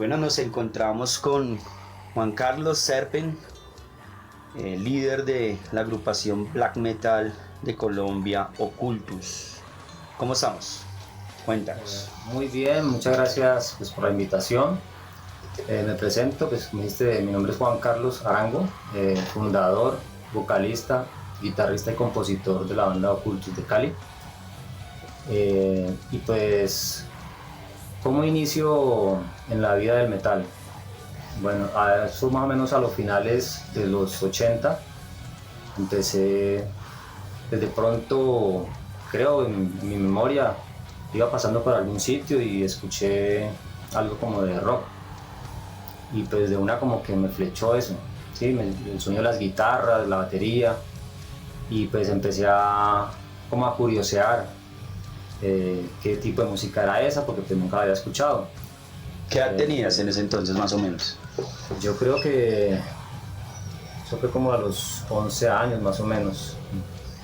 Bueno, nos encontramos con Juan Carlos Serpen, líder de la agrupación black metal de Colombia, Occultus. ¿Cómo estamos? Cuéntanos. Muy bien, muchas gracias por la invitación. Me presento, como dijiste, mi nombre es Juan Carlos Arango, fundador, vocalista, guitarrista y compositor de la banda Occultus de Cali. Y pues, ¿cómo inicio en la vida del metal? Bueno, eso más o menos a los finales de los 80, empecé desde pronto, creo en mi memoria, iba pasando por algún sitio y escuché algo como de rock y pues de una como que me flechó eso, ¿sí? El sonido de las guitarras, la batería, y pues empecé como a curiosear qué tipo de música era esa, porque pues nunca la había escuchado. ¿Qué edad tenías en ese entonces más o menos? Yo creo que eso fue como a los 11 años más o menos,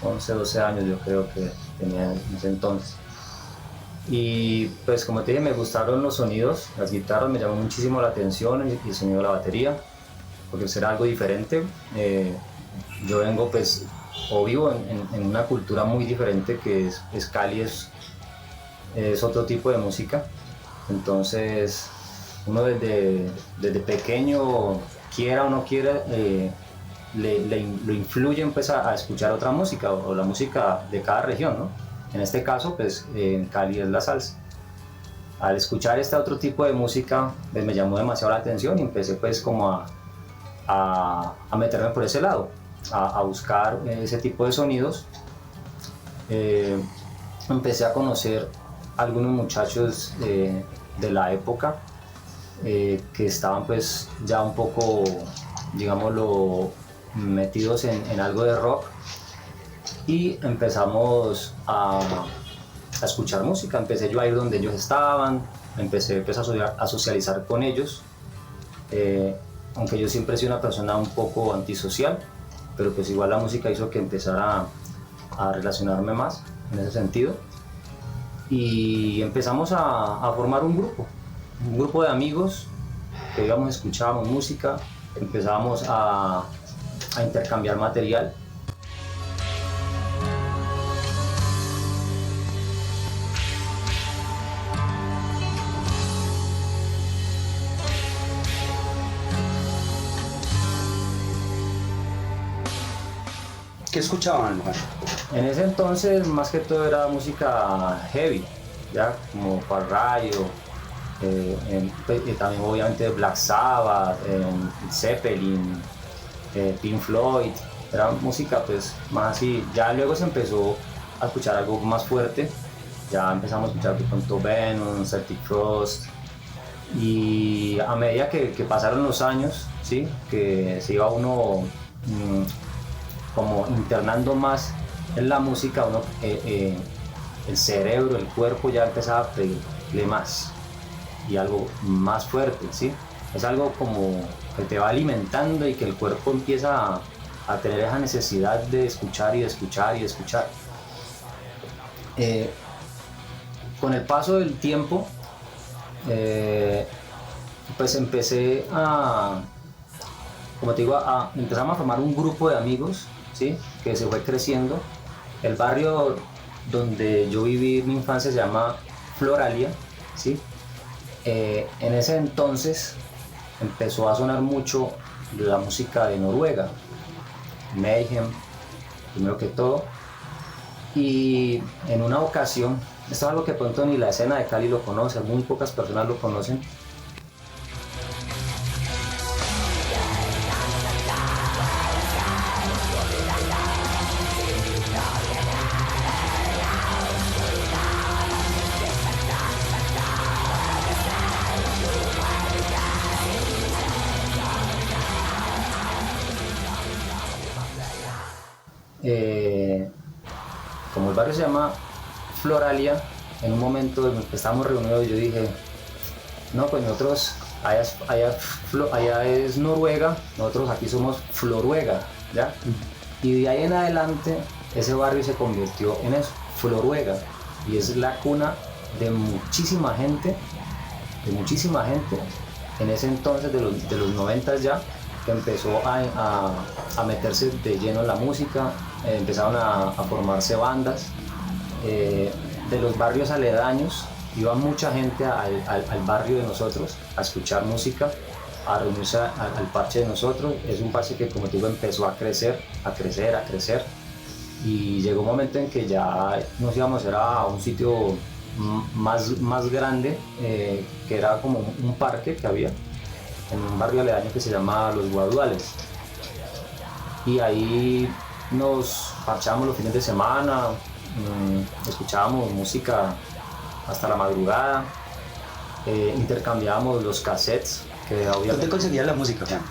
11, 12 años yo creo que tenía en ese entonces. Y pues como te dije, me gustaron los sonidos, las guitarras me llamó muchísimo la atención y el sonido de la batería, porque será algo diferente. Yo vengo pues, o vivo en una cultura muy diferente que es Cali, es otro tipo de música. Entonces uno desde pequeño, quiera o no quiera, lo influyen pues a escuchar otra música o la música de cada región, ¿no? En este caso, pues en Cali es la salsa. Al escuchar este otro tipo de música, pues, me llamó demasiado la atención y empecé pues como a meterme por ese lado, a buscar ese tipo de sonidos. Empecé a conocer algunos muchachos de la época que estaban pues ya un poco, digámoslo, metidos en algo de rock. Y empezamos a escuchar música, empecé yo a ir donde ellos estaban, empecé pues, a socializar con ellos, aunque yo siempre he sido una persona un poco antisocial, pero pues igual la música hizo que empezara a relacionarme más en ese sentido, y empezamos a formar un grupo de amigos que íbamos, escuchábamos música, empezábamos a intercambiar material. ¿Qué escuchaban, Juan? En ese entonces más que todo era música heavy, ya como Far Rayo, y también obviamente Black Sabbath, Zeppelin, Pink Floyd, era música pues más así. Ya luego se empezó a escuchar algo más fuerte, ya empezamos a escuchar de pronto Venom, Celtic Frost, y a medida que pasaron los años, ¿sí? Que se iba uno como internando más en la música, el cerebro, el cuerpo ya empezaba a pedirle más y algo más fuerte, ¿sí? Es algo como que te va alimentando y que el cuerpo empieza a tener esa necesidad de escuchar y de escuchar y de escuchar. Con el paso del tiempo, pues empecé como te digo, empezamos a formar un grupo de amigos, ¿sí? Que se fue creciendo. El barrio donde yo viví mi infancia se llama Floralia, ¿sí? En ese entonces empezó a sonar mucho la música de Noruega, Mayhem, primero que todo. Y en una ocasión, esto es algo que pronto ni la escena de Cali lo conoce, muy pocas personas lo conocen. Como el barrio se llama Floralia, en un momento en el que estábamos reunidos yo dije, no, pues nosotros, allá es Noruega, nosotros aquí somos Floruega, ¿ya? Y de ahí en adelante ese barrio se convirtió en eso, Floruega, y es la cuna de muchísima gente en ese entonces de los 90 ya, que empezó a meterse de lleno en la música, empezaron a formarse bandas. De los barrios aledaños iba mucha gente al barrio de nosotros a escuchar música, a reunirse al parche de nosotros. Es un parche que, como te digo, empezó a crecer, a crecer, a crecer, y llegó un momento en que ya nos íbamos a ir a un sitio más grande, que era como un parque que había en un barrio aledaño que se llama Los Guaduales, y ahí nos parchábamos los fines de semana, escuchábamos música hasta la madrugada, intercambiábamos los cassettes que obviamente... ¿Dónde conseguías la música, Juan?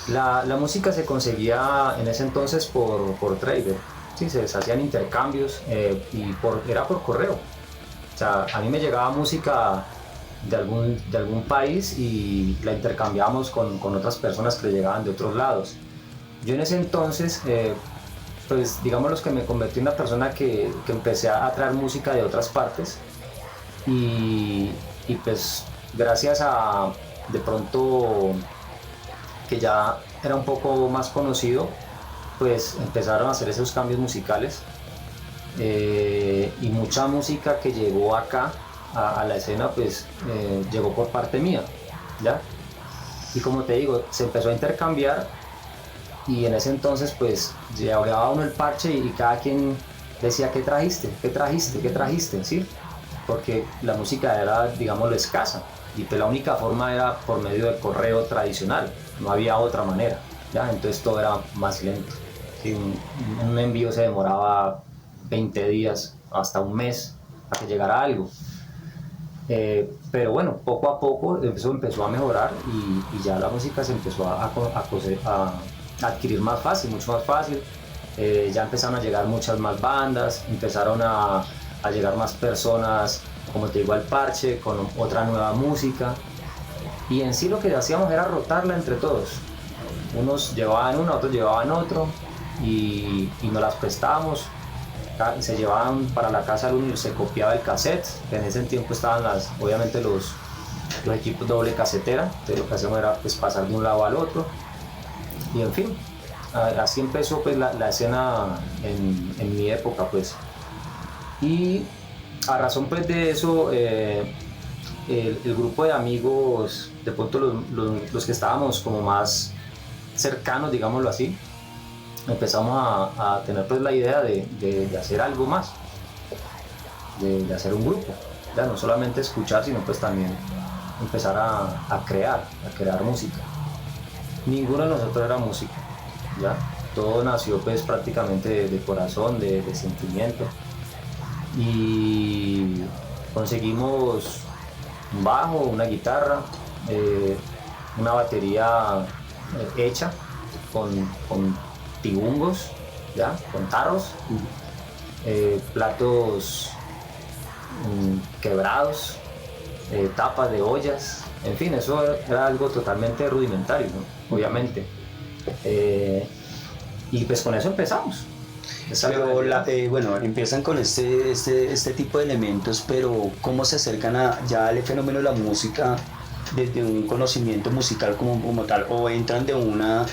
La música se conseguía en ese entonces por trader, ¿sí? Se hacían intercambios, y era por correo. O sea, a mí me llegaba música de algún país y la intercambiábamos con otras personas que le llegaban de otros lados. Yo en ese entonces, pues digamos los que me convertí en una persona que empecé a traer música de otras partes, y pues gracias a de pronto que ya era un poco más conocido, pues empezaron a hacer esos cambios musicales, y mucha música que llegó acá a la escena pues llegó por parte mía, ¿ya? Y como te digo, se empezó a intercambiar, y en ese entonces pues llevaba uno el parche y cada quien decía ¿qué trajiste? ¿Qué trajiste? ¿Qué trajiste? ¿Sí? Porque la música era, digámoslo, escasa, y pues la única forma era por medio del correo tradicional, no había otra manera, ¿ya? Entonces todo era más lento, ¿sí? Un envío se demoraba 20 días hasta un mes a que llegara algo, pero bueno, poco a poco eso empezó a mejorar, y ya la música se empezó a adquirir más fácil, mucho más fácil. Ya empezaron a llegar muchas más bandas, empezaron a llegar más personas, como te digo, al parche con otra nueva música, y en sí lo que hacíamos era rotarla entre todos. Unos llevaban una, otros llevaban otro, y nos las prestábamos. Se llevaban para la casa del uno y se copiaba el cassette. En ese tiempo estaban obviamente los equipos doble casetera, entonces lo que hacíamos era pues pasar de un lado al otro, y en fin, así empezó pues la escena en mi época pues. Y a razón pues de eso, el grupo de amigos, de pronto los que estábamos como más cercanos, digámoslo así, empezamos a tener pues la idea de hacer algo más, de hacer un grupo, ya no solamente escuchar, sino pues también empezar a crear música. Ninguno de nosotros era músico, ya todo nació pues prácticamente de corazón, de sentimiento, y conseguimos un bajo, una guitarra, una batería hecha con tibungos, ¿ya? Con tarros, platos quebrados, tapas de ollas, en fin, eso era algo totalmente rudimentario, ¿no? Obviamente. Y pues con eso empezamos. Pero bueno, empiezan con este tipo de elementos, pero ¿cómo se acercan ya al fenómeno de la música desde un conocimiento musical como tal? ¿O entran de una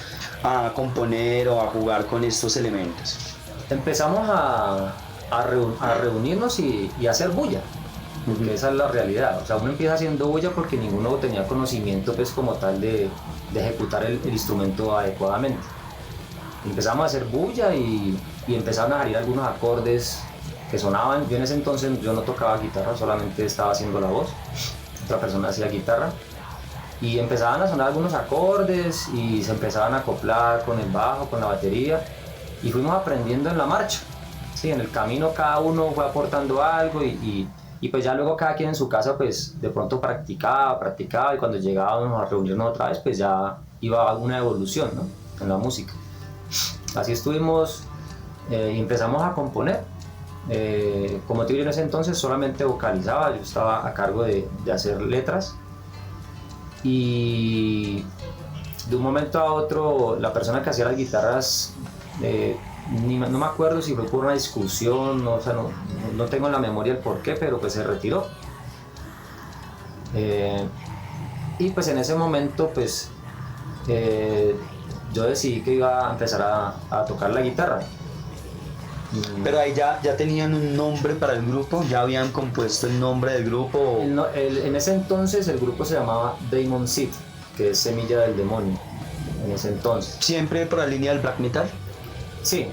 a componer o a jugar con estos elementos? Empezamos a reunirnos y hacer bulla, porque esa es la realidad. O sea, uno empieza haciendo bulla porque ninguno tenía conocimiento pues como tal de ejecutar el instrumento adecuadamente. Empezamos a hacer bulla y empezaron a salir algunos acordes que sonaban. Yo en ese entonces yo no tocaba guitarra, solamente estaba haciendo la voz, otra persona hacía guitarra, y empezaban a sonar algunos acordes y se empezaban a acoplar con el bajo, con la batería, y fuimos aprendiendo en la marcha. Sí, en el camino cada uno fue aportando algo, y pues ya luego cada quien en su casa pues de pronto practicaba, y cuando llegábamos a reunirnos otra vez pues ya iba una evolución, ¿no? En la música. Así estuvimos, y empezamos a componer. Como te digo, en ese entonces solamente vocalizaba, yo estaba a cargo de hacer letras, y de un momento a otro la persona que hacía las guitarras, no me acuerdo si fue por una discusión, no, o sea, no tengo en la memoria el porqué, pero pues se retiró. Y pues en ese momento pues yo decidí que iba a empezar a tocar la guitarra. Pero ahí ya tenían un nombre para el grupo, ya habían compuesto el nombre del grupo. En ese entonces el grupo se llamaba Demon Seed, que es semilla del demonio, en ese entonces. ¿Siempre por la línea del black metal? Sí,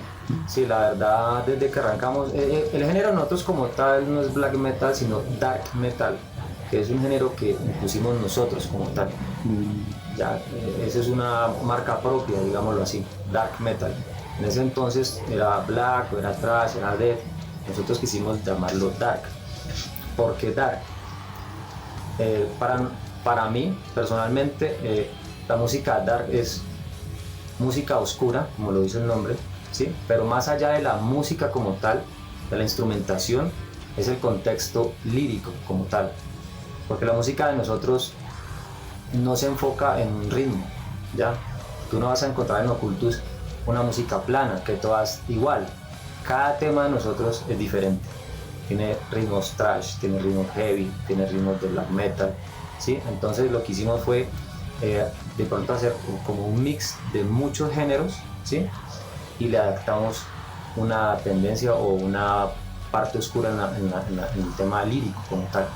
la verdad, desde que arrancamos, el género nosotros como tal no es black metal, sino dark metal, que es un género que impusimos nosotros como tal. Ya, esa es una marca propia, digámoslo así, dark metal. En ese entonces era black, o era thrash, era death. Nosotros quisimos llamarlo dark. ¿Por qué dark? Para mí, personalmente, la música dark es música oscura, como lo dice el nombre, ¿sí? Pero más allá de la música como tal, de la instrumentación, es el contexto lírico como tal. Porque la música de nosotros no se enfoca en un ritmo, ¿ya? Tú no vas a encontrar en Occultus una música plana, que todas igual. Cada tema de nosotros es diferente. Tiene ritmos thrash, tiene ritmos heavy, tiene ritmos de black metal, ¿sí? Entonces lo que hicimos fue de pronto hacer como un mix de muchos géneros, ¿sí? Y le adaptamos una tendencia o una parte oscura en el tema lírico como tal.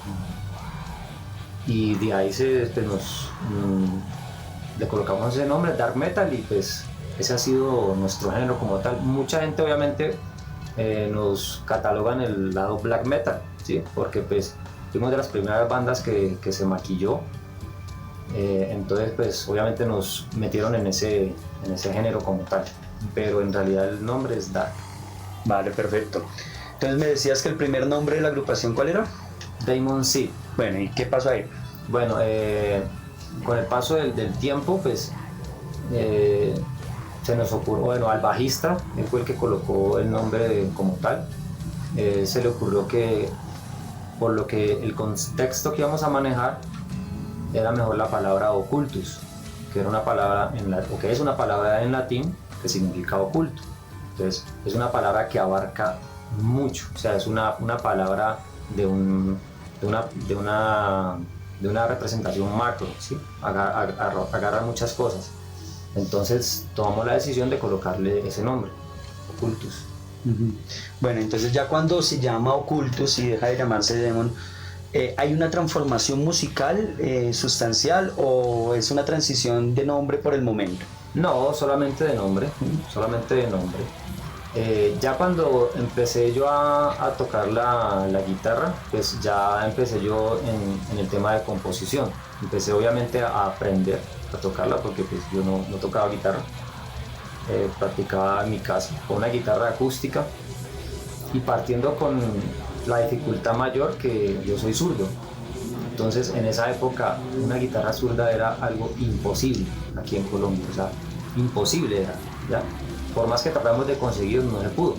Y de ahí le colocamos ese nombre, dark metal, y pues ese ha sido nuestro género como tal. Mucha gente obviamente nos cataloga en el lado black metal, ¿sí? Porque pues fuimos de las primeras bandas que se maquilló, entonces pues obviamente nos metieron en ese género como tal, pero en realidad el nombre es dark. Vale, perfecto. Entonces me decías que el primer nombre de la agrupación, ¿cuál era? Demon Seed. Bueno, ¿y qué pasó ahí? Bueno, con el paso del tiempo pues se nos ocurrió, bueno, al bajista, él fue el que colocó el nombre como tal, se le ocurrió que por lo que el contexto que íbamos a manejar era mejor la palabra occultus, que era una palabra que es una palabra en latín que significa oculto. Entonces es una palabra que abarca mucho, o sea, es una palabra de una representación macro, ¿sí? Agarra muchas cosas. Entonces tomamos la decisión de colocarle ese nombre, Occultus. Bueno, entonces ya cuando se llama Occultus y deja de llamarse Demon, ¿hay una transformación musical sustancial o es una transición de nombre por el momento? No, solamente de nombre, solamente de nombre. Ya cuando empecé yo a tocar la guitarra, pues ya empecé yo en el tema de composición. Empecé obviamente a aprender a tocarla porque pues yo no tocaba guitarra. Practicaba en mi casa con una guitarra acústica y partiendo con la dificultad mayor que yo soy zurdo. Entonces en esa época una guitarra zurda era algo imposible aquí en Colombia, o sea, imposible era, ¿ya? Por más que tratamos de conseguirlo, no se pudo.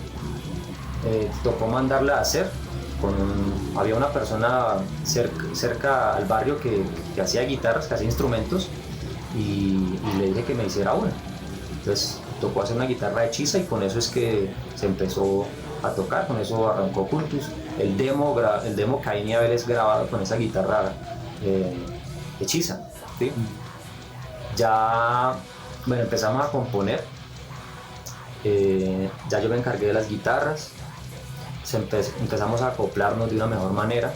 Tocó mandarla a hacer. Había una persona cerca al barrio que hacía guitarras, que hacía instrumentos, y le dije que me hiciera una. Entonces tocó hacer una guitarra hechiza y con eso es que se empezó a tocar, con eso arrancó Occultus. El demo Caín y Abel es grabado con esa guitarra hechiza, ¿sí? Ya, bueno, empezamos a componer. Ya yo me encargué de las guitarras, empezamos a acoplarnos de una mejor manera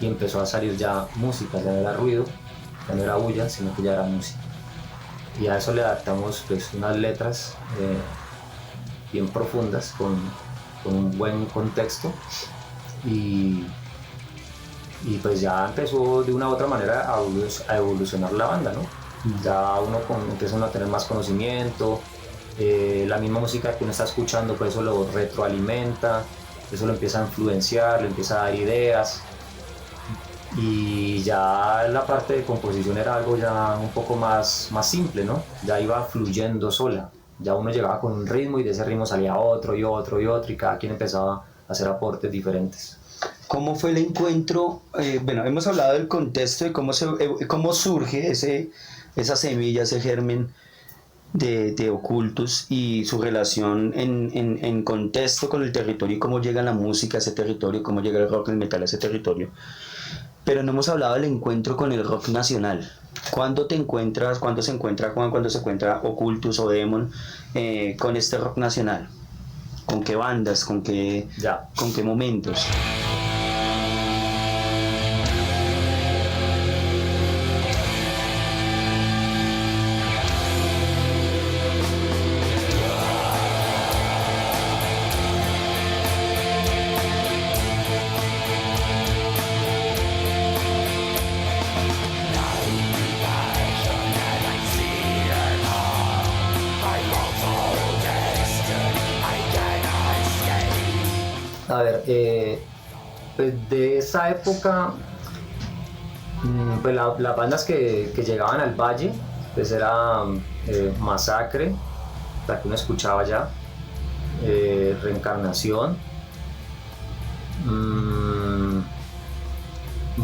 y empezó a salir ya música, ya no era ruido, ya no era bulla, sino que ya era música. Y a eso le adaptamos pues unas letras bien profundas con un buen contexto y pues ya empezó de una u otra manera a evolucionar la banda, ¿no? Ya empieza a tener más conocimiento. La misma música que uno está escuchando, pues eso lo retroalimenta, eso lo empieza a influenciar, le empieza a dar ideas, y ya la parte de composición era algo ya un poco más simple, ¿no? Ya iba fluyendo sola, ya uno llegaba con un ritmo y de ese ritmo salía otro y otro y otro y cada quien empezaba a hacer aportes diferentes. ¿Cómo fue el encuentro? Bueno, hemos hablado del contexto de cómo surge esa semilla, ese germen de Occultus y su relación en contexto con el territorio y cómo llega la música a ese territorio, cómo llega el rock, el metal a ese territorio. Pero no hemos hablado del encuentro con el rock nacional. ¿Cuándo te encuentras, cuándo se encuentra Juan, cuándo se encuentra Occultus o Demon con este rock nacional? ¿Con qué bandas? ¿Con qué momentos? A ver, pues de esa época, pues las bandas que llegaban al valle, pues era Masacre, la que uno escuchaba ya, Reencarnación, un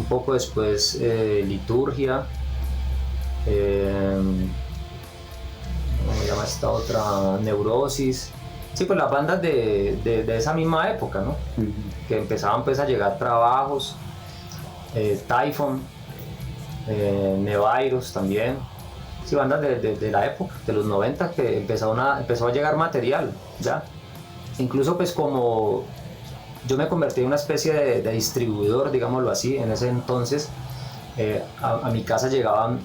poco después Liturgia, ¿cómo se llama esta otra? Neurosis. Sí, pues las bandas de esa misma época, ¿no? Uh-huh. Que empezaban pues a llegar trabajos, Typhon, Nevirus también. Sí, bandas de la época, de los 90, que empezó a llegar material, ya. Incluso pues como yo me convertí en una especie de distribuidor, digámoslo así, en ese entonces. A mi casa llegaban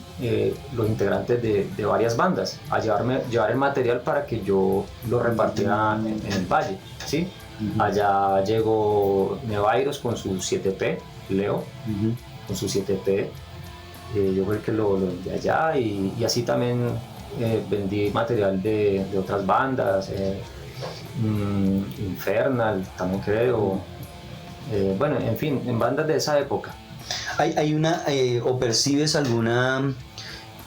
los integrantes de varias bandas a llevar el material para que yo lo repartiera en el valle, ¿sí? Uh-huh. Allá llegó Nevirus con su 7P, Leo, uh-huh, con su 7P, yo fui el que lo vendí allá y así también vendí material de otras bandas, Infernal también creo, bueno, en fin, en bandas de esa época. ¿Hay una, o percibes alguna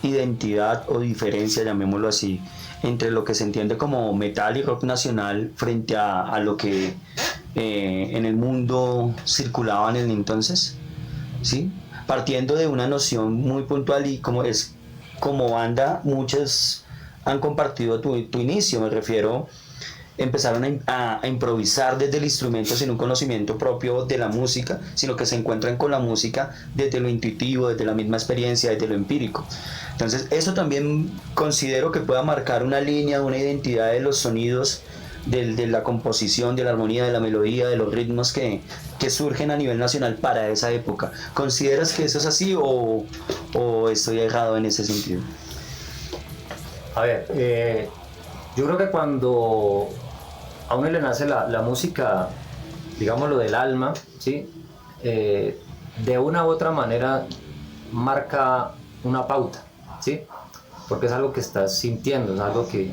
identidad o diferencia, llamémoslo así, entre lo que se entiende como metal y rock nacional frente a lo que en el mundo circulaba en el entonces? ¿Sí? Partiendo de una noción muy puntual y como banda, muchos han compartido tu inicio, me refiero. Empezaron a improvisar desde el instrumento sin un conocimiento propio de la música, sino que se encuentran con la música desde lo intuitivo, desde la misma experiencia, desde lo empírico. Entonces eso también considero que pueda marcar una línea, una identidad de los sonidos, de la composición, de la armonía, de la melodía, de los ritmos que surgen a nivel nacional para esa época. ¿Consideras que eso es así o estoy errado en ese sentido? A ver, yo creo que cuando a uno le nace la música, digámoslo, del alma, ¿sí? De una u otra manera marca una pauta, ¿sí? Porque es algo que estás sintiendo, es algo que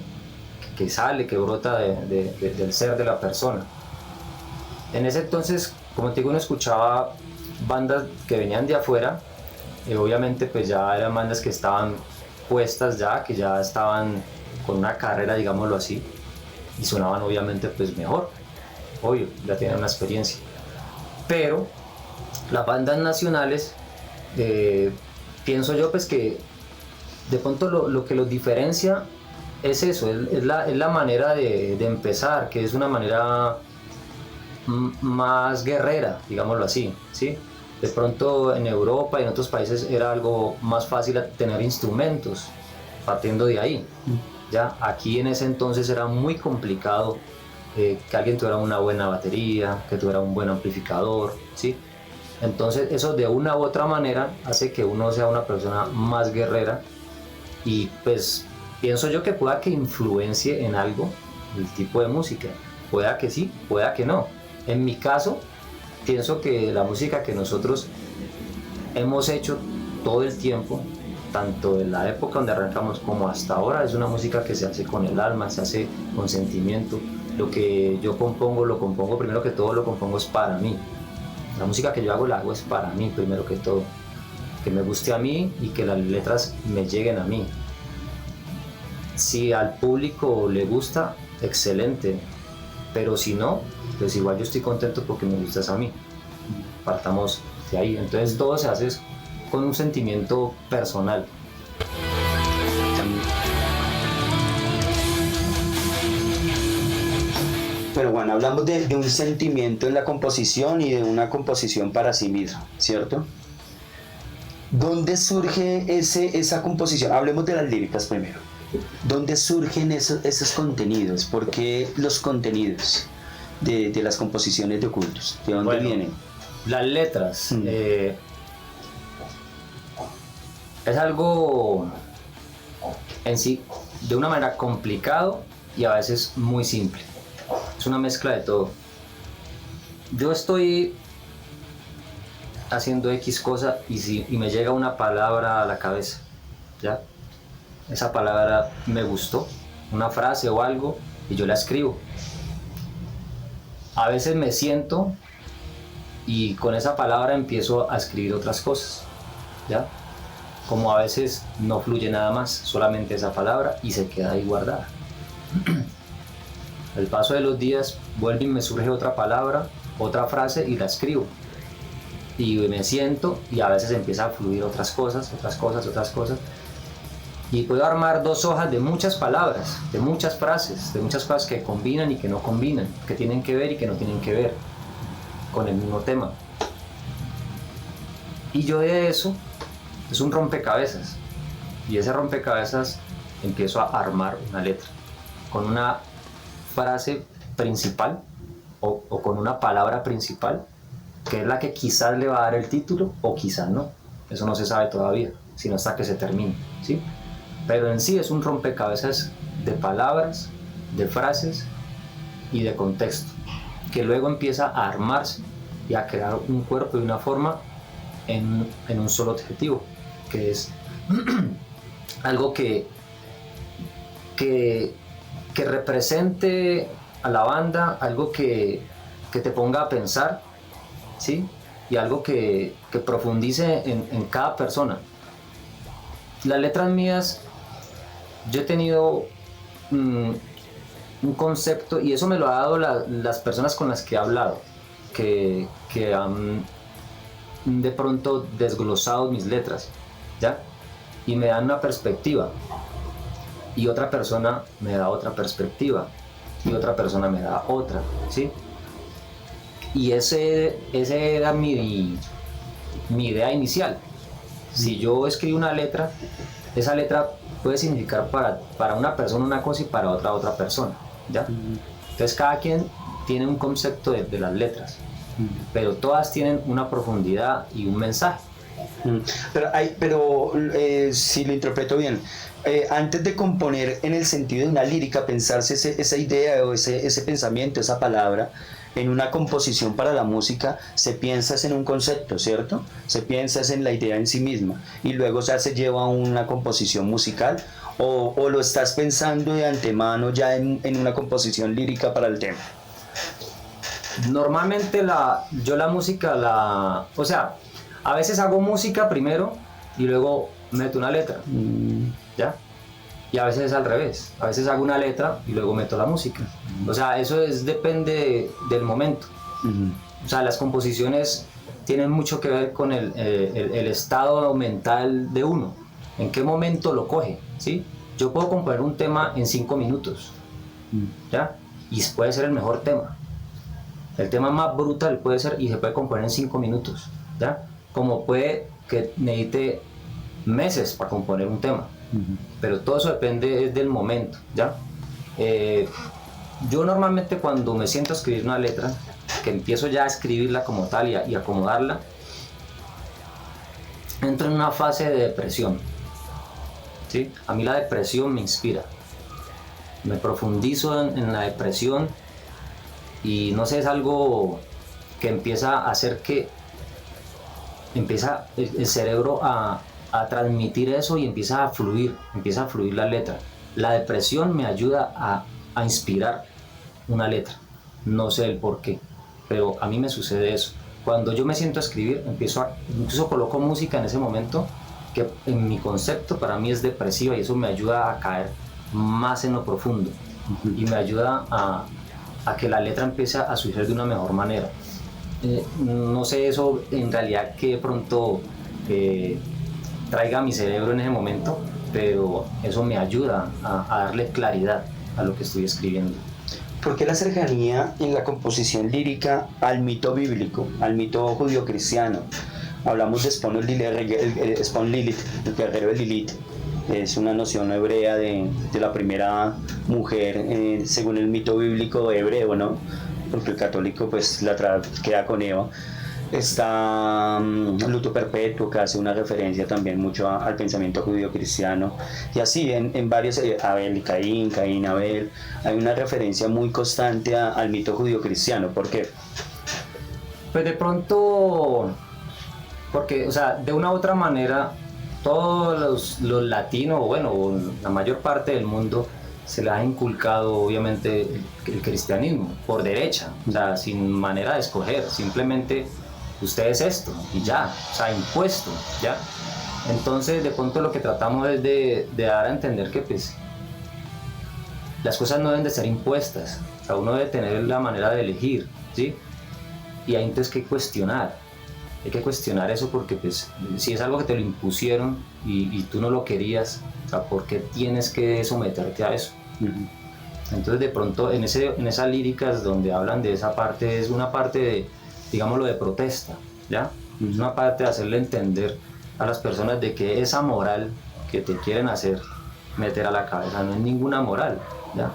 sale, que brota del ser de la persona. En ese entonces, como te digo, uno escuchaba bandas que venían de afuera, y obviamente pues ya eran bandas que estaban puestas ya, que ya estaban con una carrera, digámoslo así, y sonaban obviamente pues mejor, obvio, ya tenían una experiencia. Pero las bandas nacionales, pienso yo pues que de pronto lo que los diferencia es eso, es la manera de empezar, que es una manera más guerrera, digámoslo así, ¿sí? De pronto en Europa y en otros países era algo más fácil tener instrumentos, partiendo de ahí. ¿Ya? Aquí en ese entonces era muy complicado que alguien tuviera una buena batería, que tuviera un buen amplificador, ¿sí? Entonces eso de una u otra manera hace que uno sea una persona más guerrera y pues pienso yo que pueda que influencie en algo el tipo de música, pueda que sí, pueda que no. En mi caso, pienso que la música que nosotros hemos hecho todo el tiempo, tanto en la época donde arrancamos como hasta ahora, es una música que se hace con el alma, se hace con sentimiento. Lo que yo compongo, lo compongo primero que todo, lo compongo es para mí. La música que yo hago, la hago es para mí primero que todo. Que me guste a mí y que las letras me lleguen a mí. Si al público le gusta, excelente. Pero si no, pues igual yo estoy contento porque me gustas a mí. Partamos de ahí. Entonces todo se hace con un sentimiento personal. Pero bueno, hablamos de un sentimiento en la composición y de una composición para sí misma, ¿cierto? ¿Dónde surge esa composición? Hablemos de las líricas primero. ¿Dónde surgen esos contenidos? ¿Por qué los contenidos de las composiciones de Ocultus? ¿De dónde vienen? Las letras. Es algo en sí de una manera complicado y a veces muy simple. Es una mezcla de todo. Yo estoy haciendo X cosa y me llega una palabra a la cabeza, ¿ya? Esa palabra me gustó, una frase o algo, y yo la escribo. A veces me siento y con esa palabra empiezo a escribir otras cosas, ¿ya? Como a veces no fluye nada más, solamente esa palabra y se queda ahí guardada. Al paso de los días vuelve y me surge otra palabra, otra frase y la escribo. Y me siento y a veces empieza a fluir otras cosas. Y puedo armar 2 hojas de muchas palabras, de muchas frases, de muchas cosas que combinan y que no combinan, que tienen que ver y que no tienen que ver con el mismo tema. Y yo de eso, es un rompecabezas. Y ese rompecabezas empiezo a armar una letra con una frase principal o con una palabra principal, que es la que quizás le va a dar el título o quizás no. Eso no se sabe todavía, sino hasta que se termine, ¿sí? Pero en sí es un rompecabezas de palabras, de frases y de contexto, que luego empieza a armarse y a crear un cuerpo y una forma en un solo objetivo, que es algo que represente a la banda, algo que te ponga a pensar, ¿sí? Y algo que profundice en cada persona. Las letras mías, yo he tenido un concepto, y eso me lo ha dado las personas con las que he hablado, que han de pronto desglosado mis letras, ¿ya? Y me dan una perspectiva, y otra persona me da otra perspectiva, y otra persona me da otra, ¿sí? Y ese era mi idea inicial. Si yo escribo una letra, esa letra puede significar para una persona una cosa y para otra persona, ¿ya? Entonces cada quien tiene un concepto de las letras, pero todas tienen una profundidad y un mensaje. Pero si lo interpreto bien, antes de componer en el sentido de una lírica, pensarse esa idea o ese pensamiento, esa palabra, en una composición para la música, se piensa en un concepto, ¿cierto? Se piensa en la idea en sí misma y luego se lleva a una composición musical, o lo estás pensando de antemano ya en una composición lírica para el tema. Normalmente yo la música o sea, a veces hago música primero y luego meto una letra, ¿ya? Y a veces es al revés, a veces hago una letra y luego meto la música. O sea, eso depende del momento. O sea, las composiciones tienen mucho que ver con el estado mental de uno, en qué momento lo coge, ¿sí? Yo puedo componer un tema en 5 minutos, ¿ya? Y puede ser el mejor tema. El tema más brutal puede ser y se puede componer en 5 minutos, ¿ya? Como puede que necesite meses para componer un tema. Pero todo eso depende del momento, ¿ya? Yo normalmente cuando me siento a escribir una letra, que empiezo ya a escribirla como tal y acomodarla, entro en una fase de depresión, ¿sí? A mí la depresión me inspira, me profundizo en la depresión y no sé, es algo que empieza a hacer que empieza el cerebro a transmitir eso y empieza a fluir la letra. La depresión me ayuda a inspirar una letra, no sé el por qué, pero a mí me sucede eso. Cuando yo me siento a escribir, incluso coloco música en ese momento que en mi concepto para mí es depresiva y eso me ayuda a caer más en lo profundo y me ayuda a que la letra empiece a surgir de una mejor manera. No sé eso en realidad que de pronto traiga a mi cerebro en ese momento, pero eso me ayuda a darle claridad a lo que estoy escribiendo. ¿Por qué la cercanía en la composición lírica al mito bíblico, al mito judío-cristiano? Hablamos de Spawn Lilith, el guerrero de Lilith. Es una noción hebrea de la primera mujer, según el mito bíblico hebreo, ¿no? Porque el católico pues queda con Eva. Está Luto Perpetuo, que hace una referencia también mucho al pensamiento judío-cristiano. Y así en varios, Abel y Caín, Caín, Abel, hay una referencia muy constante al mito judío-cristiano. ¿Por qué? Pues de pronto, porque, o sea, de una u otra manera, todos los latinos, bueno, la mayor parte del mundo, se les ha inculcado obviamente el cristianismo por derecha, o sea, sin manera de escoger, simplemente usted es esto y ya, o sea, impuesto, ya. Entonces de pronto lo que tratamos es de dar a entender que pues las cosas no deben de ser impuestas, o sea, uno debe tener la manera de elegir, ¿sí? Y hay entonces que cuestionar, hay que cuestionar eso porque pues si es algo que te lo impusieron y tú no lo querías, o sea, ¿por qué tienes que someterte a eso? Entonces de pronto en esas líricas donde hablan de esa parte, es una parte de, digámoslo, de protesta, ¿ya? Es una parte de hacerle entender a las personas de que esa moral que te quieren hacer meter a la cabeza no es ninguna moral, ¿ya?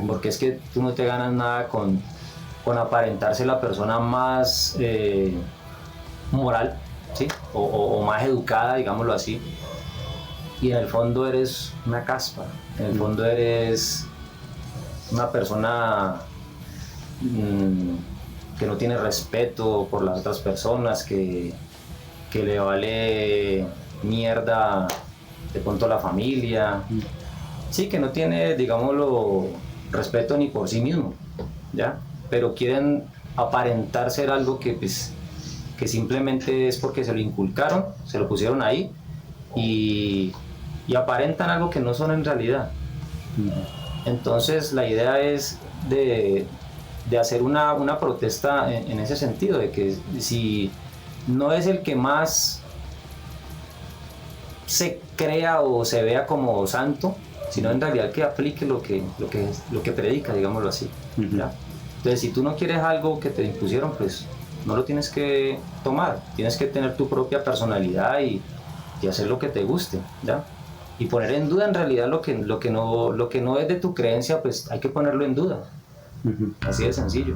Porque es que tú no te ganas nada con aparentarse la persona más moral, ¿sí? O más educada, digámoslo así, y en el fondo eres una caspa, en el fondo eres una persona que no tiene respeto por las otras personas, que le vale mierda de pronto a la familia, sí, que no tiene, digámoslo, respeto ni por sí mismo, ¿ya? Pero quieren aparentar ser algo que, pues, que simplemente es porque se lo inculcaron, se lo pusieron ahí y aparentan algo que no son en realidad. Entonces la idea es de hacer una protesta en ese sentido, de que si no es el que más se crea o se vea como santo, sino en realidad que aplique lo que predica, digámoslo así, ¿ya? Entonces si tú no quieres algo que te impusieron, pues no lo tienes que tomar, tienes que tener tu propia personalidad y hacer lo que te guste, ¿ya? Y poner en duda en realidad lo que no es de tu creencia, pues hay que ponerlo en duda. Así de sencillo.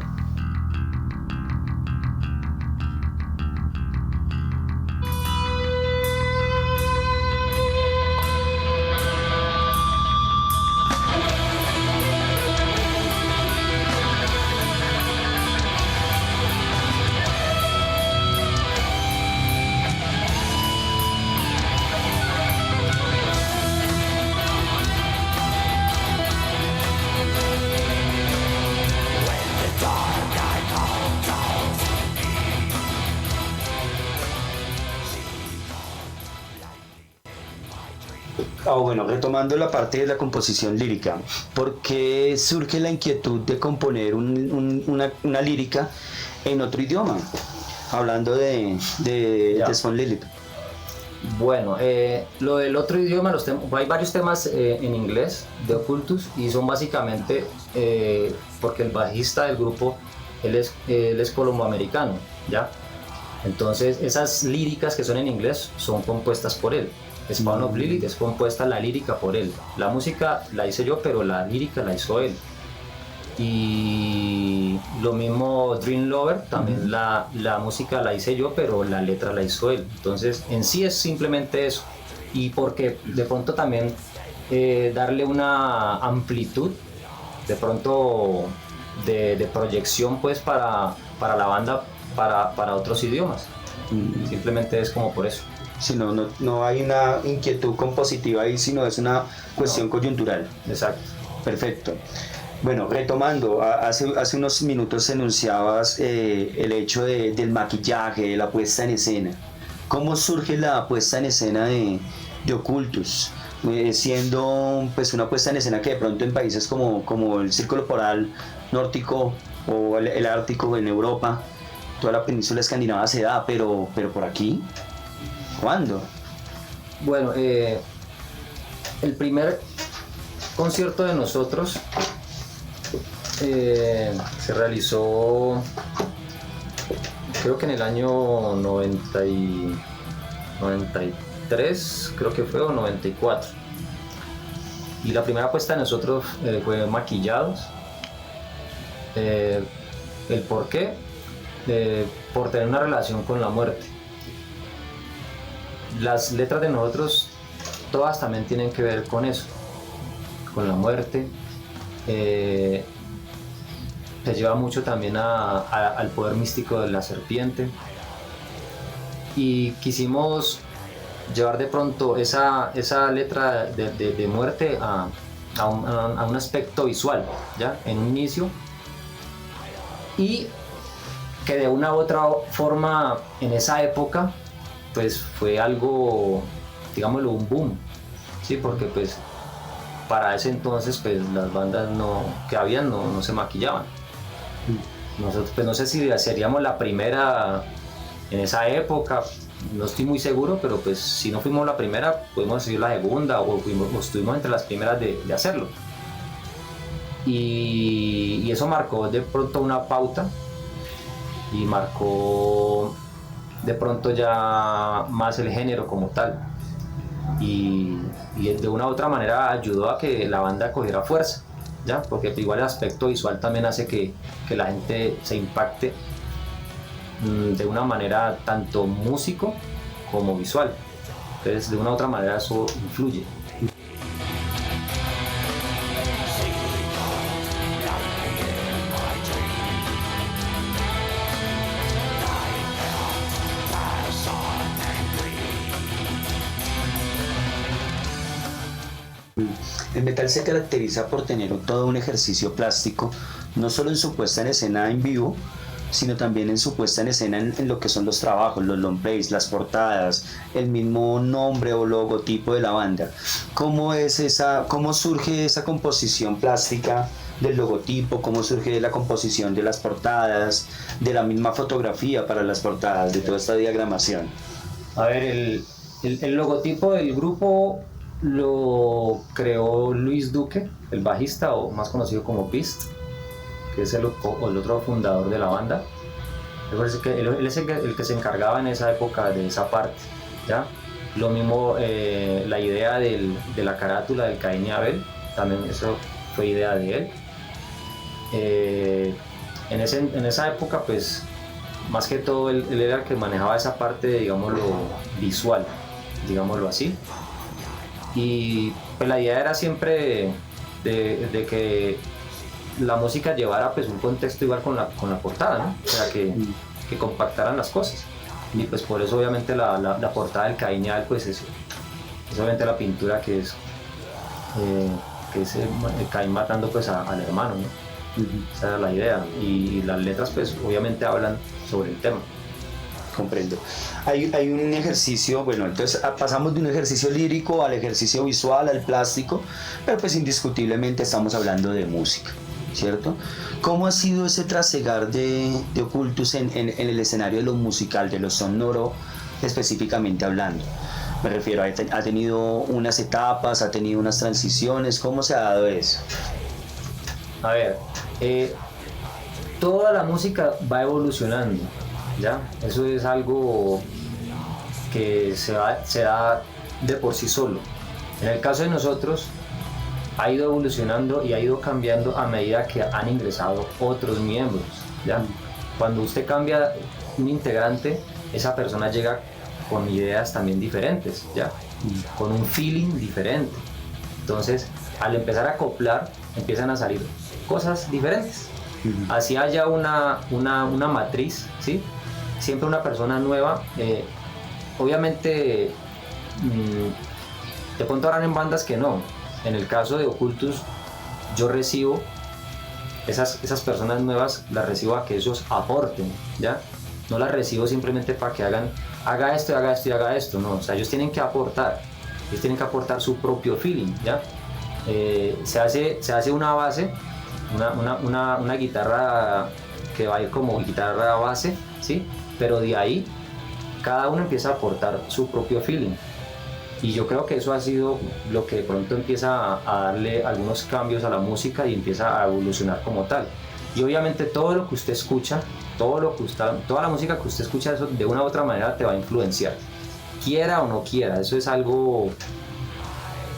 Bueno, retomando la parte de la composición lírica, ¿por qué surge la inquietud de componer una lírica en otro idioma? Hablando de Spawn Lilith. Bueno, lo del otro idioma, hay varios temas en inglés de Occultus y son básicamente porque el bajista del grupo, él es colomboamericano, ¿ya? Entonces esas líricas que son en inglés son compuestas por él. Spawn of Lilith es compuesta la lírica por él. La música la hice yo, pero la lírica la hizo él. Y lo mismo Dream Lover, también la música la hice yo, pero la letra la hizo él. Entonces en sí es simplemente eso. Y porque de pronto también darle una amplitud, de pronto de proyección pues para la banda, para otros idiomas. Simplemente es como por eso. Si no hay una inquietud compositiva ahí, sino es una cuestión coyuntural. Exacto. Perfecto. Bueno, retomando, hace unos minutos enunciabas el hecho del maquillaje, de la puesta en escena. ¿Cómo surge la puesta en escena de Occultus? Siendo pues una puesta en escena que de pronto en países como el Círculo Polar Nórdico o el Ártico en Europa, toda la península escandinava se da, pero por aquí, ¿cuándo? Bueno, el primer concierto de nosotros se realizó, creo que en el año 93, creo que fue, o 94. Y la primera apuesta de nosotros fue Maquillados. ¿El por qué? Por tener una relación con la muerte. Las letras de nosotros, todas también tienen que ver con eso, con la muerte. Se lleva mucho también al poder místico de la serpiente. Y quisimos llevar de pronto esa letra de muerte a un aspecto visual, ¿ya? En un inicio. Y que de una u otra forma en esa época pues fue algo, digámoslo, un boom, ¿sí? Porque pues para ese entonces pues las bandas que habían no se maquillaban. Nosotros pues no sé si seríamos la primera en esa época, no estoy muy seguro, pero pues si no fuimos la primera podemos decir la segunda o estuvimos entre las primeras de hacerlo. Y eso marcó de pronto una pauta y marcó de pronto ya más el género como tal, y de una u otra manera ayudó a que la banda cogiera fuerza, ¿ya? Porque igual el aspecto visual también hace que la gente se impacte de una manera tanto músico como visual. Entonces de una u otra manera eso influye. El metal se caracteriza por tener todo un ejercicio plástico, no solo en su puesta en escena en vivo, sino también en su puesta en escena en lo que son los trabajos, los long plays, las portadas, el mismo nombre o logotipo de la banda. ¿Cómo surge esa composición plástica del logotipo? ¿Cómo surge la composición de las portadas, de la misma fotografía para las portadas, de toda esta diagramación? A ver, el logotipo del grupo lo creó Luis Duque, el bajista, o más conocido como Beast, que es el otro fundador de la banda. Él es el que se encargaba en esa época de esa parte, ¿ya? Lo mismo la idea de la carátula del Caín y Abel, también eso fue idea de él. En esa época, pues, más que todo él era el que manejaba esa parte, digámoslo, visual, digámoslo así. Y pues la idea era siempre de que la música llevara pues un contexto igual con la portada, ¿no? O sea, que compactaran las cosas. Y pues por eso obviamente la portada del Caín y Abel pues es obviamente la pintura que es el Caín matando pues al hermano, ¿no? Esa era la idea. Y las letras pues obviamente hablan sobre el tema. Comprendo. Hay un ejercicio, bueno, entonces pasamos de un ejercicio lírico al ejercicio visual, al plástico, pero pues indiscutiblemente estamos hablando de música, ¿cierto? ¿Cómo ha sido ese trasegar de Occultus en el escenario de lo musical, de lo sonoro, específicamente hablando? Me refiero, ha tenido unas etapas, ha tenido unas transiciones, ¿cómo se ha dado eso? A ver, toda la música va evolucionando, ¿ya? Eso es algo que se da de por sí solo. En el caso de nosotros, ha ido evolucionando y ha ido cambiando a medida que han ingresado otros miembros, ¿ya? Cuando usted cambia un integrante, esa persona llega con ideas también diferentes, ¿ya? Con un feeling diferente. Entonces, al empezar a acoplar, empiezan a salir cosas diferentes. Así haya una matriz, ¿sí? Siempre una persona nueva, obviamente, de pronto habrán en bandas que no. En el caso de Occultus, yo recibo esas personas nuevas, las recibo a que ellos aporten, ¿ya? No las recibo simplemente para que haga esto y haga esto y haga esto, no. O sea, ellos tienen que aportar su propio feeling, ¿ya? Se hace una base, una guitarra que va a ir como guitarra base, ¿sí? Pero de ahí cada uno empieza a aportar su propio feeling. Y yo creo que eso ha sido lo que de pronto empieza a darle algunos cambios a la música y empieza a evolucionar como tal. Y obviamente todo lo que usted escucha, toda la música que usted escucha, eso de una u otra manera te va a influenciar, quiera o no quiera. Eso es algo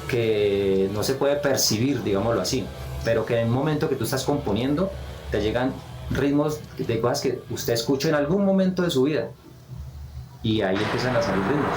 que no se puede percibir, digámoslo así, pero que en un momento que tú estás componiendo te llegan ritmos de cosas que usted escuchó en algún momento de su vida y ahí empiezan a salir ritmos.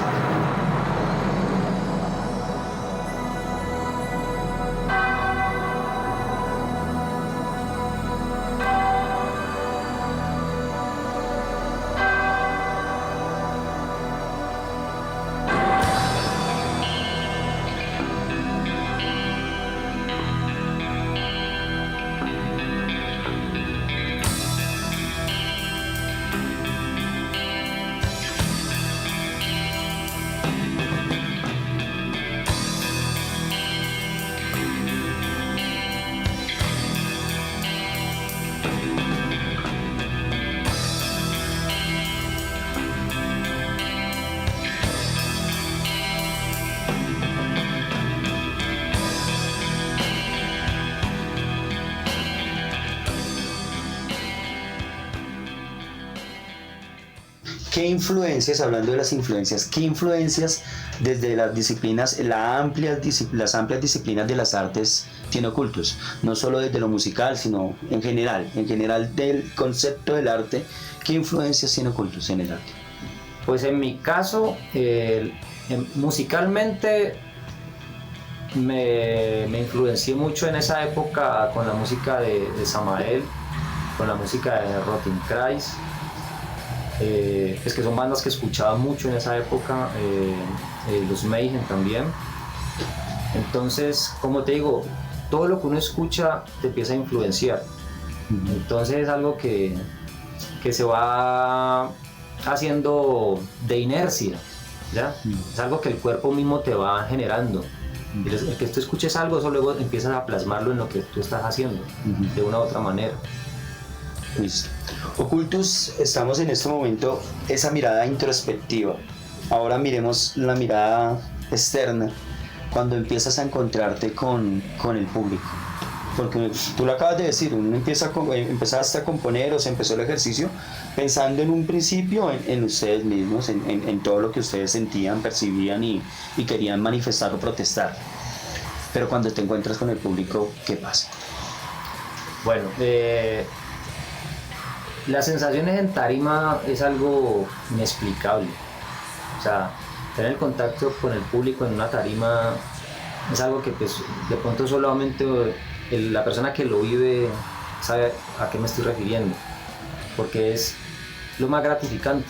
¿Qué influencias, hablando de las influencias, qué influencias desde las disciplinas, las amplias disciplinas de las artes tiene Ocultus? No solo desde lo musical, sino en general del concepto del arte, ¿qué influencias tiene Ocultus en el arte? Pues en mi caso, musicalmente me influencié mucho en esa época con la música de Samael, con la música de Rotenkreuz. Es que son bandas que escuchaba mucho en esa época, los Mayhem también. Entonces, como te digo, todo lo que uno escucha te empieza a influenciar. Entonces es algo que se va haciendo de inercia, ¿ya? Es algo que el cuerpo mismo te va generando. El que tú escuches algo, eso luego empiezas a plasmarlo en lo que tú estás haciendo, de una u otra manera. Listo. Ocultus, estamos en este momento esa mirada introspectiva. Ahora miremos la mirada externa, cuando empiezas a encontrarte con el público. Porque tú lo acabas de decir, uno empezaste a componer o se empezó el ejercicio pensando en un principio en ustedes mismos, en todo lo que ustedes sentían, percibían y querían manifestar o protestar. Pero cuando te encuentras con el público, ¿qué pasa? Bueno, las sensaciones en tarima es algo inexplicable. O sea, tener el contacto con el público en una tarima es algo que pues, de pronto solamente la persona que lo vive sabe a qué me estoy refiriendo, porque es lo más gratificante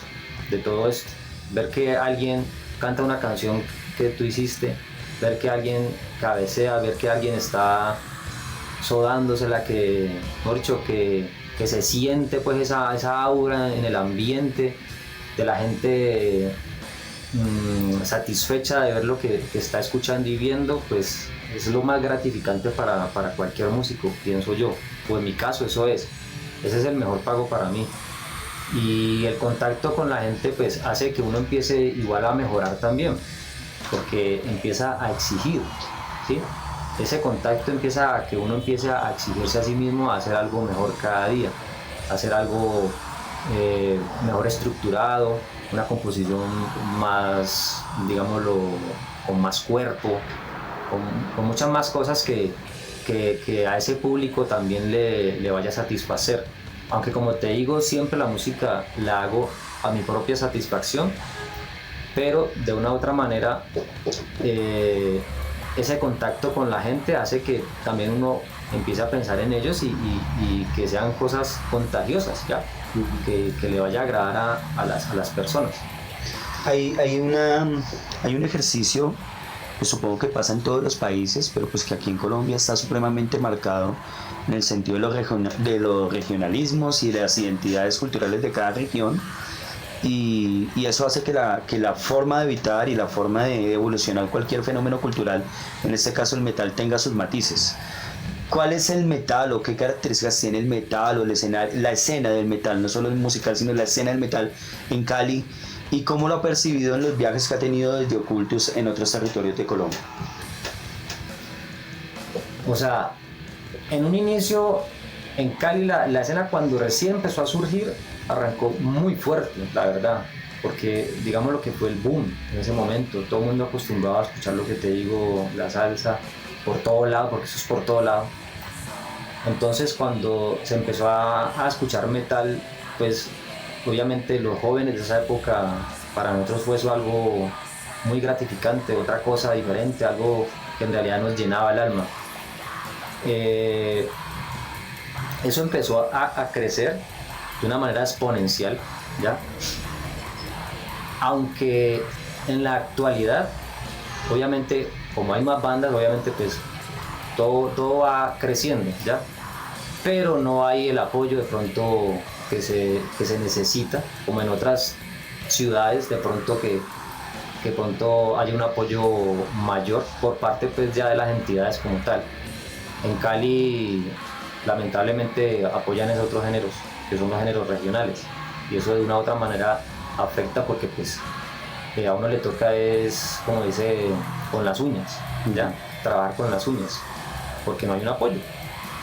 de todo esto, ver que alguien canta una canción que tú hiciste, ver que alguien cabecea, ver que alguien está sodándosela, mejor dicho, que se siente pues esa aura en el ambiente de la gente satisfecha de ver lo que está escuchando y viendo, pues es lo más gratificante para cualquier músico, pienso yo, o en mi caso ese es el mejor pago para mí. Y el contacto con la gente pues hace que uno empiece igual a mejorar también, porque empieza a exigir, ¿sí? Ese contacto empieza a que uno empiece a exigirse a sí mismo a hacer algo mejor cada día, a hacer algo mejor estructurado, una composición más, digámoslo, con más cuerpo, con muchas más cosas que a ese público también le vaya a satisfacer. Aunque como te digo, siempre la música la hago a mi propia satisfacción, pero de una u otra manera ese contacto con la gente hace que también uno empiece a pensar en ellos y que sean cosas contagiosas, ¿ya? Que le vaya a agradar a las personas. Hay un ejercicio que supongo que pasa en todos los países, pero pues que aquí en Colombia está supremamente marcado en el sentido de los regionalismos y de las identidades culturales de cada región. Y eso hace que la forma de evitar y la forma de evolucionar cualquier fenómeno cultural, en este caso el metal, tenga sus matices. ¿Cuál es el metal o qué características tiene el metal o la escena del metal, no solo el musical, sino la escena del metal en Cali? ¿Y cómo lo ha percibido en los viajes que ha tenido desde Occultus en otros territorios de Colombia? O sea, en un inicio en Cali la escena cuando recién empezó a surgir arrancó muy fuerte, la verdad, porque digamos lo que fue el boom en ese momento, todo el mundo acostumbrado a escuchar lo que te digo, la salsa, por todo lado, porque eso es por todo lado. Entonces cuando se empezó a escuchar metal, pues obviamente los jóvenes de esa época, para nosotros fue eso algo muy gratificante, otra cosa diferente, algo que en realidad nos llenaba el alma. Eso empezó a crecer de una manera exponencial, ¿ya? Aunque en la actualidad, obviamente, como hay más bandas, obviamente pues todo va creciendo, ¿ya? Pero no hay el apoyo de pronto que se necesita, como en otras ciudades, de pronto que pronto haya un apoyo mayor por parte pues ya de las entidades como tal. En Cali lamentablemente apoyan esos otros géneros, que son los géneros regionales, y eso de una u otra manera afecta porque pues a uno le toca es, como dice, con las uñas, ¿ya? Trabajar con las uñas, porque no hay un apoyo.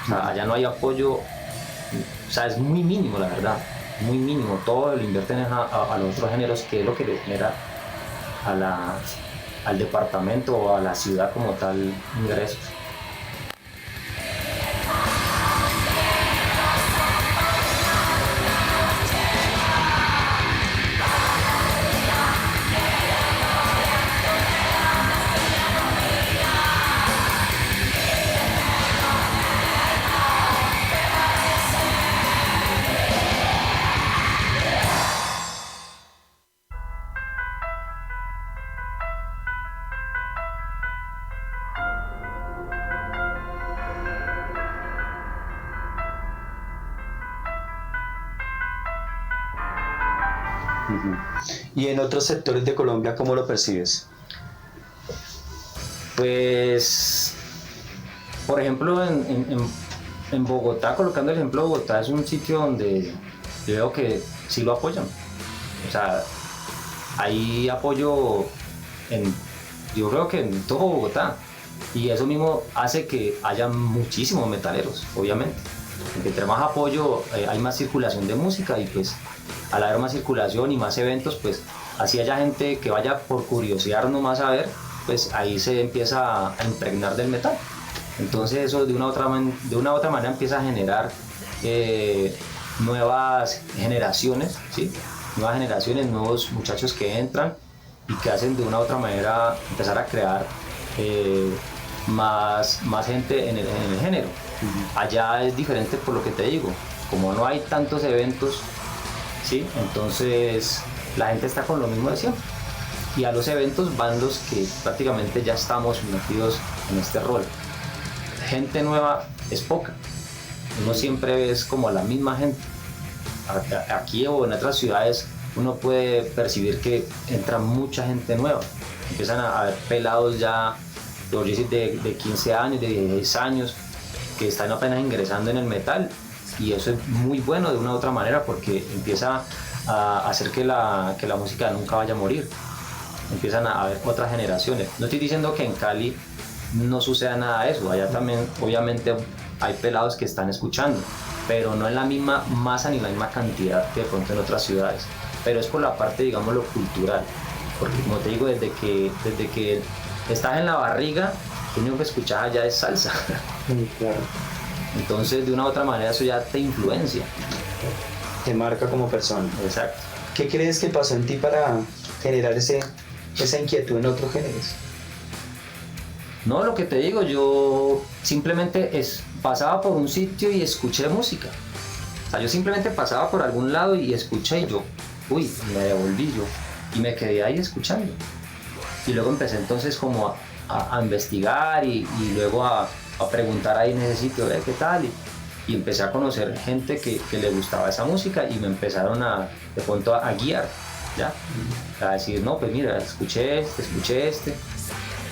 O sea, allá no hay apoyo, o sea, es muy mínimo la verdad, muy mínimo, todo lo invierten a los otros géneros, que es lo que le genera al departamento o a la ciudad como tal ingresos. ¿Y en otros sectores de Colombia cómo lo percibes? Pues, por ejemplo, en Bogotá, colocando el ejemplo de Bogotá, es un sitio donde yo veo que sí lo apoyan. O sea, hay apoyo yo creo que en todo Bogotá. Y eso mismo hace que haya muchísimos metaleros, obviamente. Porque entre más apoyo hay más circulación de música, y pues al haber más circulación y más eventos, pues así haya gente que vaya por curiosidad nomás a ver, pues ahí se empieza a impregnar del metal. Entonces eso de una u otra manera empieza a generar nuevas generaciones, ¿sí? Nuevas generaciones, nuevos muchachos que entran y que hacen de una u otra manera empezar a crear más gente en el género. Allá es diferente por lo que te digo, como no hay tantos eventos, ¿sí? Entonces la gente está con lo mismo de siempre, y a los eventos van los que prácticamente ya estamos metidos en este rol. Gente nueva es poca, uno siempre ves como la misma gente. Aquí o en otras ciudades uno puede percibir que entra mucha gente nueva, empiezan a haber pelados ya de 15 años, de 16 años, que están apenas ingresando en el metal, y eso es muy bueno de una u otra manera, porque empieza a hacer que la música nunca vaya a morir. Empiezan a haber otras generaciones. No estoy diciendo que en Cali no suceda nada de eso, allá también obviamente hay pelados que están escuchando, pero no en la misma masa ni la misma cantidad que de pronto en otras ciudades, pero es por la parte, digamos, lo cultural, porque como te digo, desde que estás en la barriga, lo único que escuchas allá es salsa. Claro. Entonces de una u otra manera eso ya te influencia. Te marca como persona. Exacto. ¿Qué crees que pasó en ti para generar esa inquietud en otros géneros? No, lo que te digo, yo simplemente pasaba por un sitio y escuché música. O sea, yo simplemente pasaba por algún lado y escuché, y yo, me devolví yo, y me quedé ahí escuchando. Y luego empecé entonces como a investigar, y luego a preguntar ahí en ese sitio, ¿qué tal? Y empecé a conocer gente que le gustaba esa música, y me empezaron de pronto a guiar, ¿ya? A decir, no, pues mira, escuché este.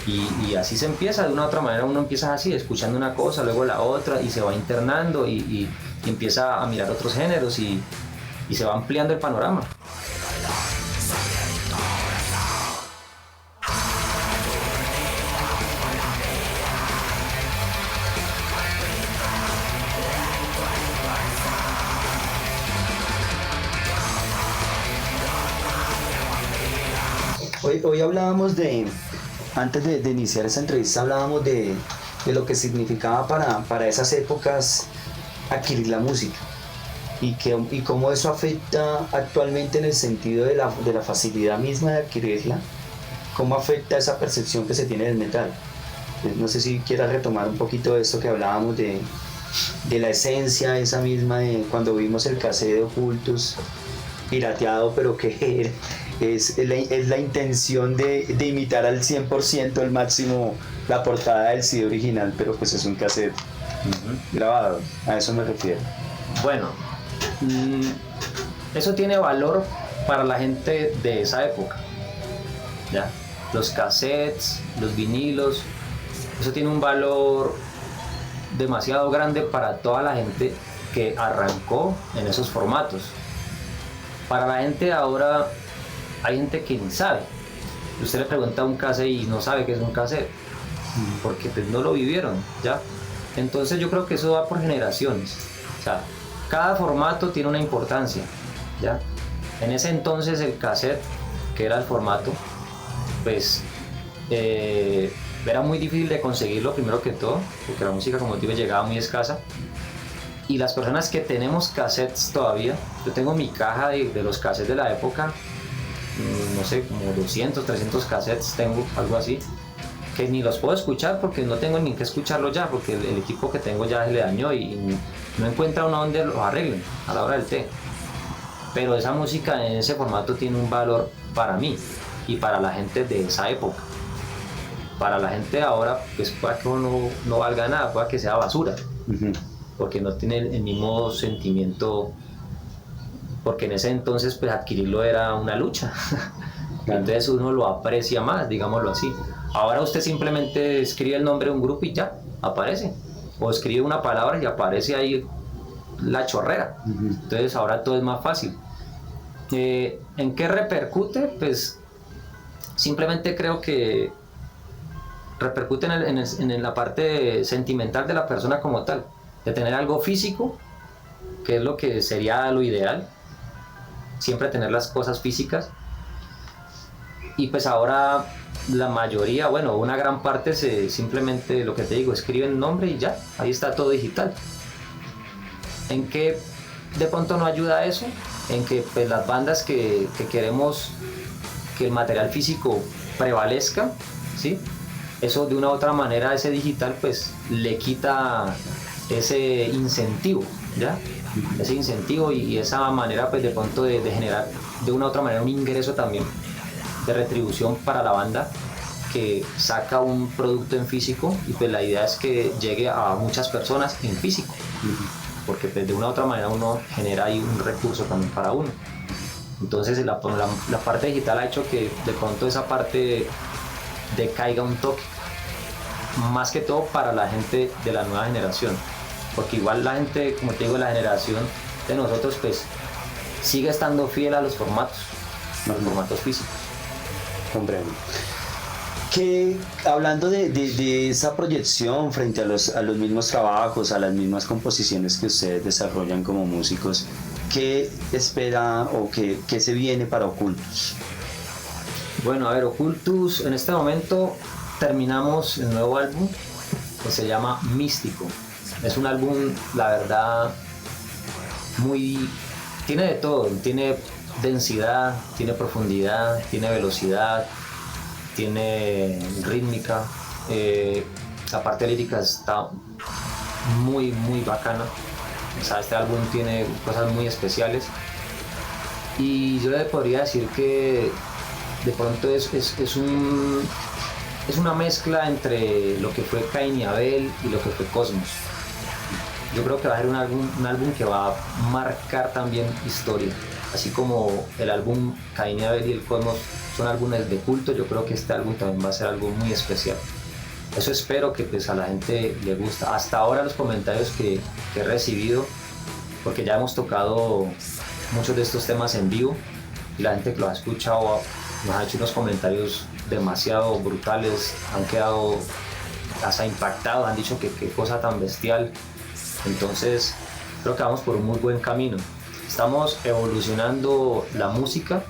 Y así se empieza, de una u otra manera uno empieza así, escuchando una cosa, luego la otra, y se va internando y empieza a mirar otros géneros, y se va ampliando el panorama. hoy hablábamos antes de iniciar esta entrevista, hablábamos de lo que significaba para esas épocas adquirir la música y cómo eso afecta actualmente en el sentido de la facilidad misma de adquirirla, cómo afecta esa percepción que se tiene del metal. No sé si quieras retomar un poquito de esto que hablábamos de la esencia esa misma de cuando vimos el cassette de Occultus pirateado, pero que es la intención de imitar al 100% el máximo la portada del CD original, pero pues es un cassette grabado, a eso me refiero. Bueno, eso tiene valor para la gente de esa época, ¿ya? Los cassettes, los vinilos, eso tiene un valor demasiado grande para toda la gente que arrancó en esos formatos. Para la gente ahora, hay gente que ni sabe. Usted le pregunta un cassette y no sabe qué es un cassette, porque pues no lo vivieron, ¿ya? Entonces yo creo que eso va por generaciones. O sea, cada formato tiene una importancia, ¿ya? En ese entonces el cassette, que era el formato, pues era muy difícil de conseguirlo, primero que todo, porque la música, como digo, llegaba muy escasa. Y las personas que tenemos cassettes todavía, yo tengo mi caja de los cassettes de la época, no sé, como 200, 300 cassettes tengo, algo así, que ni los puedo escuchar porque no tengo ni que escucharlo ya, porque el equipo que tengo ya se le dañó y no encuentra uno donde los arreglen a la hora del té. Pero esa música en ese formato tiene un valor para mí y para la gente de esa época. Para la gente de ahora, pues puede que no valga nada, puede que sea basura, porque no tiene el mismo sentimiento, porque en ese entonces pues adquirirlo era una lucha. Entonces uno lo aprecia más, digámoslo así. Ahora usted simplemente escribe el nombre de un grupo y ya, aparece. O escribe una palabra y aparece ahí la chorrera. Entonces ahora todo es más fácil. ¿En qué repercute? Pues simplemente creo que repercute en la parte sentimental de la persona como tal, de tener algo físico, que es lo que sería lo ideal, siempre tener las cosas físicas. Y pues ahora la mayoría, bueno, una gran parte simplemente, lo que te digo, escriben el nombre y ya, ahí está todo digital. ¿En qué de pronto no ayuda eso? En que pues las bandas que queremos que el material físico prevalezca, ¿sí? Eso de una u otra manera, ese digital pues le quita ese incentivo, ¿ya? Ese incentivo y esa manera pues de pronto de generar de una u otra manera un ingreso también de retribución para la banda que saca un producto en físico, y pues la idea es que llegue a muchas personas en físico, porque pues de una u otra manera uno genera ahí un recurso también para uno. Entonces la parte digital ha hecho que de pronto esa parte decaiga un toque, más que todo para la gente de la nueva generación, porque igual la gente, como te digo, la generación de nosotros pues sigue estando fiel a los formatos físicos. Comprendo. Que hablando de esa proyección frente a los mismos trabajos, a las mismas composiciones que ustedes desarrollan como músicos, ¿qué espera o qué se viene para Occultus? Bueno, a ver, Occultus, en este momento terminamos el nuevo álbum que se llama Místico. Es un álbum, la verdad, tiene de todo, tiene densidad, tiene profundidad, tiene velocidad, tiene rítmica, la parte lírica está muy bacana. O sea, este álbum tiene cosas muy especiales y yo le podría decir que de pronto es una mezcla entre lo que fue Caín y Abel y lo que fue Cosmos. Yo creo que va a ser un álbum que va a marcar también historia. Así como el álbum Caín y Abel y el Cosmos son álbumes de culto, yo creo que este álbum también va a ser algo muy especial. Eso espero que pues, a la gente le gusta. Hasta ahora los comentarios que he recibido, porque ya hemos tocado muchos de estos temas en vivo y la gente que lo ha escuchado nos ha hecho unos comentarios demasiado brutales, han quedado hasta impactados, han dicho que qué cosa tan bestial. Entonces creo que vamos por un muy buen camino. Estamos evolucionando la música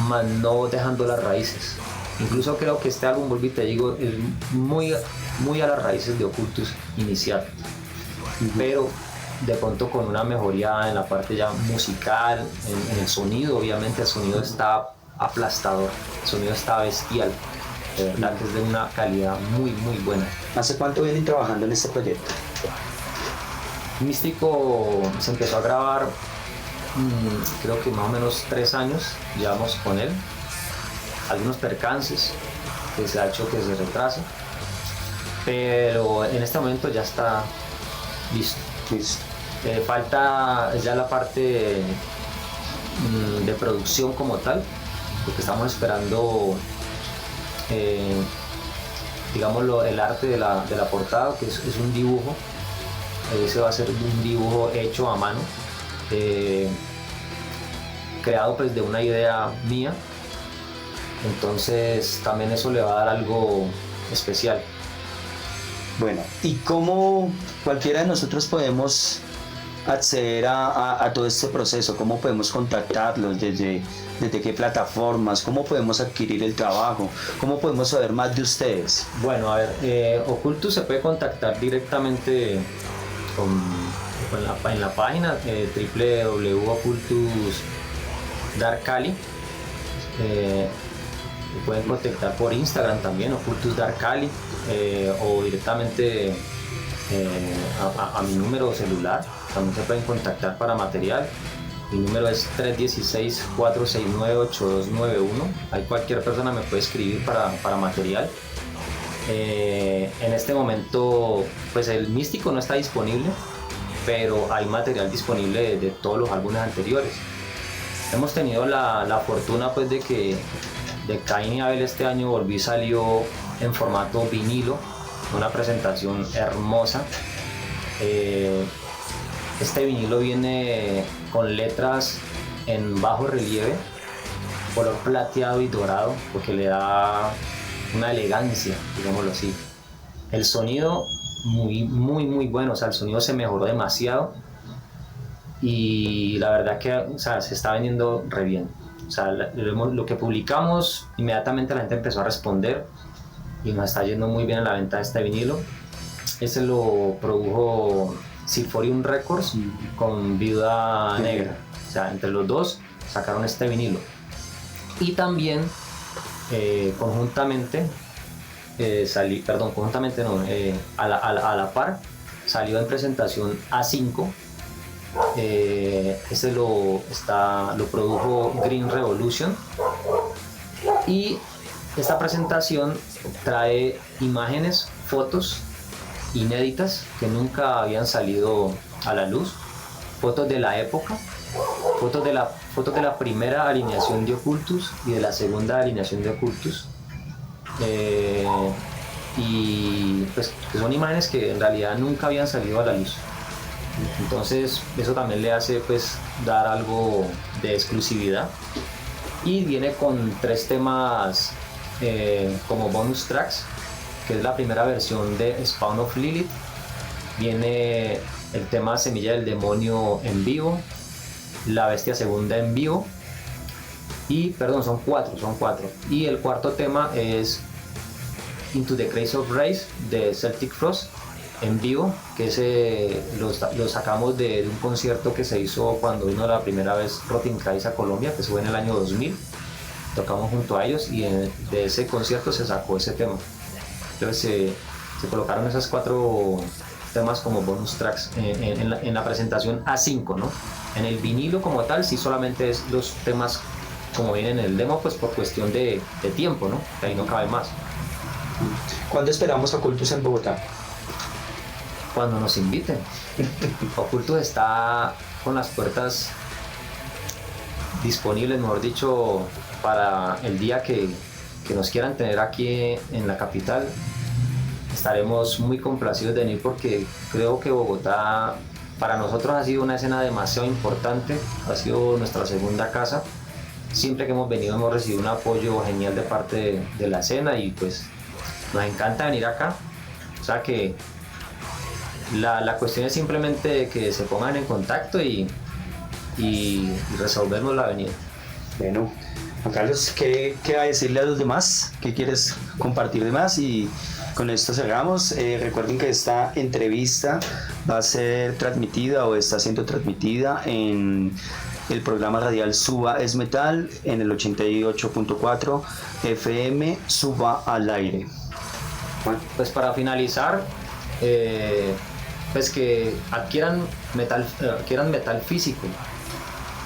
más no dejando las raíces. Incluso creo que este álbum, volví te digo, es muy, muy a las raíces de Occultus inicial, pero de pronto con una mejoría en la parte ya musical, en el sonido. Obviamente el sonido está aplastador, el sonido está bestial, de verdad que es de una calidad muy muy buena. ¿Hace cuánto vienen trabajando en este proyecto? Místico se empezó a grabar, creo que más o menos 3 años llevamos con él. Algunos percances que se ha hecho que se retrase, pero en este momento ya está listo. Falta ya la parte de producción como tal, porque estamos esperando digámoslo, el arte de la portada, que es un dibujo. Ese va a ser un dibujo hecho a mano, creado pues de una idea mía. Entonces también eso le va a dar algo especial. Bueno, ¿y cómo cualquiera de nosotros podemos acceder a todo este proceso? ¿Cómo podemos contactarlos? ¿Desde qué plataformas? ¿Cómo podemos adquirir el trabajo? ¿Cómo podemos saber más de ustedes? Bueno, a ver, Occultus se puede contactar directamente en la página www.occultusdarkali. Pueden contactar por Instagram también, Occultus Dark Cali, o directamente a mi número celular. También se pueden contactar para material. Mi número es 316-469-8291. Ahí cualquier persona me puede escribir para material. En este momento pues el Místico no está disponible, pero hay material disponible de todos los álbumes anteriores. Hemos tenido la fortuna pues de que de Caín y Abel este año salió en formato vinilo, una presentación hermosa. Este vinilo viene con letras en bajo relieve, color plateado y dorado, porque le da una elegancia, digámoslo así. El sonido muy muy muy bueno, o sea, el sonido se mejoró demasiado y la verdad que, o sea, se está vendiendo re bien. O sea, lo que publicamos, inmediatamente la gente empezó a responder y nos está yendo muy bien en la venta de este vinilo. Ese lo produjo Symphorium Records con Viuda Negra. O sea, entre los dos sacaron este vinilo. Y también conjuntamente, a la par, salió en presentación A5. Ese lo produjo Green Revolution, y esta presentación trae imágenes, fotos inéditas que nunca habían salido a la luz, fotos de la época, fotos de la primera alineación de Occultus y de la segunda alineación de Occultus, y pues que son imágenes que en realidad nunca habían salido a la luz. Entonces eso también le hace pues dar algo de exclusividad, y viene con 3 temas como bonus tracks, que es la primera versión de Spawn of Lilith. Viene el tema Semilla del Demonio en vivo, La Bestia Segunda en vivo, y perdón, son cuatro, y el cuarto tema es Into the Craze of Race de Celtic Frost en vivo, que ese lo sacamos de un concierto que se hizo cuando vino la primera vez Rotting Christ a Colombia, que fue en el año 2000. Tocamos junto a ellos y de ese concierto se sacó ese tema. Entonces se colocaron esos 4 temas como bonus tracks en la presentación A5, ¿no? En el vinilo como tal sí solamente es los temas como vienen en el demo, pues por cuestión de tiempo, ¿no? Que ahí no cabe más. ¿Cuándo esperamos a Occultus en Bogotá? Cuando nos inviten. Occultus está con las puertas disponibles, mejor dicho, para el día que nos quieran tener aquí en la capital. Estaremos muy complacidos de venir, porque creo que Bogotá para nosotros ha sido una escena demasiado importante, ha sido nuestra segunda casa. Siempre que hemos venido hemos recibido un apoyo genial de parte de la escena, y pues nos encanta venir acá. O sea que la cuestión es simplemente que se pongan en contacto y resolvernos la avenida. Bueno, Juan Carlos, ¿qué va a decirle a los demás? ¿Qué quieres compartir de más? Y con esto cerramos. Recuerden que esta entrevista va a ser transmitida o está siendo transmitida en el programa radial Suba es Metal en el 88.4 FM Suba al aire. Bueno, pues para finalizar, pues que adquieran metal físico,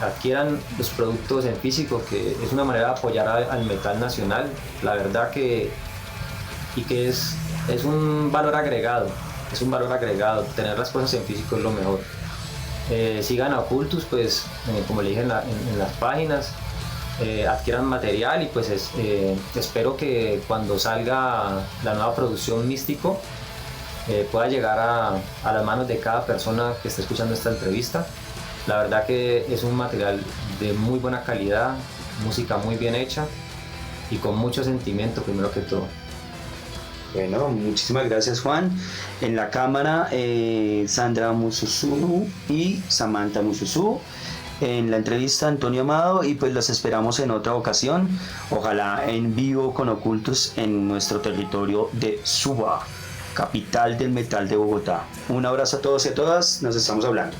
adquieran los productos en físico, que es una manera de apoyar al metal nacional. La verdad que es un valor agregado, tener las cosas en físico es lo mejor. Sigan a Occultus, pues como le dije en las páginas, adquieran material y pues espero que cuando salga la nueva producción Místico pueda llegar a las manos de cada persona que esté escuchando esta entrevista. La verdad que es un material de muy buena calidad, música muy bien hecha y con mucho sentimiento primero que todo. Bueno, muchísimas gracias, Juan. En la cámara, Sandra Mususu y Samantha Mususu. En la entrevista, Antonio Amado. Y pues los esperamos en otra ocasión. Ojalá en vivo con Occultus en nuestro territorio de Suba, capital del metal de Bogotá. Un abrazo a todos y a todas. Nos estamos hablando.